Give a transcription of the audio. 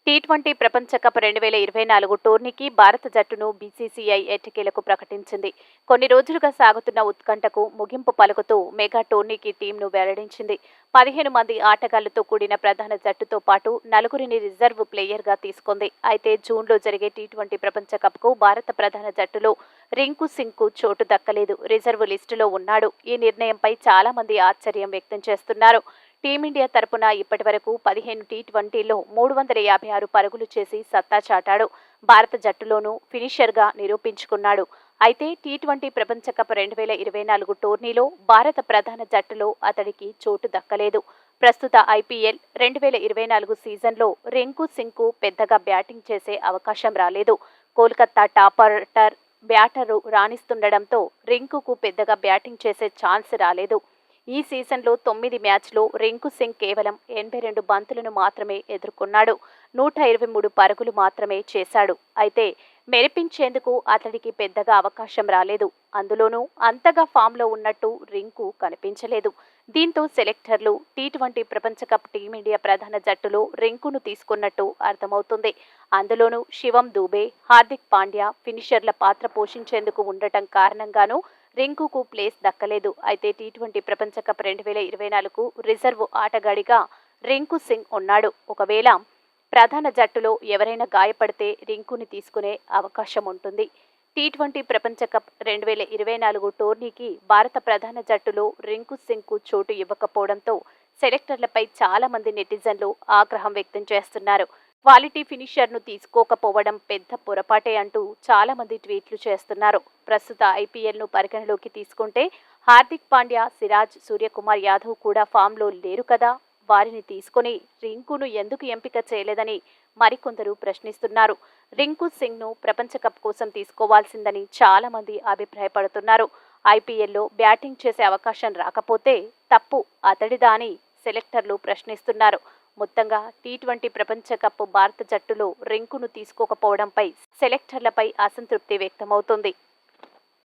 T20 ప్రపంచ cup 2024 టోర్నీకి భారత జట్టును బీసీసీఐ ఎట్టకేలకు ప్రకటించింది. కొన్ని రోజులుగా సాగుతున్న ఉత్కంఠకు ముగింపు పలుకుతూ మెగా టోర్నీకి టీంను వెల్లడించింది. 15 మంది ఆటగాళ్లతో కూడిన ప్రధాన జట్టుతో పాటు నలుగురిని రిజర్వ్ ప్లేయర్గా తీసుకుంది. అయితే జూన్లో జరిగే టీ20 ప్రపంచ కప్కు భారత ప్రధాన జట్టులో రింకు సింగ్కు చోటు దక్కలేదు. రిజర్వ్ లిస్టులో ఉన్నాడు. ఈ నిర్ణయంపై చాలా మంది ఆశ్చర్యం వ్యక్తం చేస్తున్నారు. టీమిండియా తరపున ఇప్పటివరకు 15 టీ20లో 356 పరుగులు చేసి సత్తా చాటాడు. భారత జట్టులోనూ ఫినిషర్గా నిరూపించుకున్నాడు. అయితే టీ20 ప్రపంచ కప్ 2024 టోర్నీలో భారత ప్రధాన జట్టులో అతడికి చోటు దక్కలేదు. ప్రస్తుత ఐపీఎల్ 2024 సీజన్లో రింకు సింగ్కు పెద్దగా బ్యాటింగ్ చేసే అవకాశం రాలేదు. కోల్కతా టాప్ ఆర్డర్ బ్యాటరు రాణిస్తుండటంతో రింకుకు పెద్దగా బ్యాటింగ్ చేసే ఛాన్స్ రాలేదు. ఈ సీజన్లో 9 మ్యాచ్లో రింకు సింగ్ కేవలం 82 బంతులను మాత్రమే ఎదుర్కొన్నాడు. 123 పరుగులు మాత్రమే చేశాడు. అయితే మెరిపించేందుకు అతడికి పెద్దగా అవకాశం రాలేదు. అందులోనూ అంతగా ఫామ్లో ఉన్నట్టు రింకు కనిపించలేదు. దీంతో సెలెక్టర్లు టీ20 ప్రపంచ కప్ టీమిండియా ప్రధాన జట్టులో రింకును తీసుకున్నట్టు అర్థమవుతుంది. అందులోనూ శివం దూబే, హార్దిక్ పాండ్యా ఫినిషర్ల పాత్ర పోషించేందుకు ఉండటం కారణంగానూ రింకుకు ప్లేస్ దక్కలేదు. అయితే టీ20 ప్రపంచ కప్ 2024 రిజర్వ్ ఆటగాడిగా రింకు సింగ్ ఉన్నాడు. ఒకవేళ ప్రధాన జట్టులో ఎవరైనా గాయపడితే రింకుని తీసుకునే అవకాశం ఉంటుంది. టీ20 ప్రపంచ కప్ 2024 టోర్నీకి భారత ప్రధాన జట్టులో రింకు సింగ్కు చోటు ఇవ్వకపోవడంతో సెలెక్టర్లపై చాలా మంది నెటిజన్లు ఆగ్రహం వ్యక్తం చేస్తున్నారు. క్వాలిటీ ఫినిషర్ను తీసుకోకపోవడం పెద్ద పొరపాటే అంటూ చాలా మంది ట్వీట్లు చేస్తున్నారు. ప్రస్తుత ఐపీఎల్ను పరిగణలోకి తీసుకుంటే హార్దిక్ పాండ్యా, సిరాజ్, సూర్యకుమార్ యాదవ్ కూడా ఫామ్లో లేరు కదా. వారిని తీసుకుని రింకును ఎందుకు ఎంపిక చేయలేదని మరికొందరు ప్రశ్నిస్తున్నారు. రింకు సింగ్ను ప్రపంచ కప్ కోసం తీసుకోవాల్సిందని చాలా మంది అభిప్రాయపడుతున్నారు. ఐపీఎల్లో బ్యాటింగ్ చేసే అవకాశం రాకపోతే తప్పు అతడిదా అని సెలెక్టర్లు ప్రశ్నిస్తున్నారు. మొత్తంగా టీ20 ప్రపంచ కప్ భారత జట్టులో రింకును తీసుకోకపోవడంపై సెలెక్టర్లపై అసంతృప్తి వ్యక్తమవుతోంది.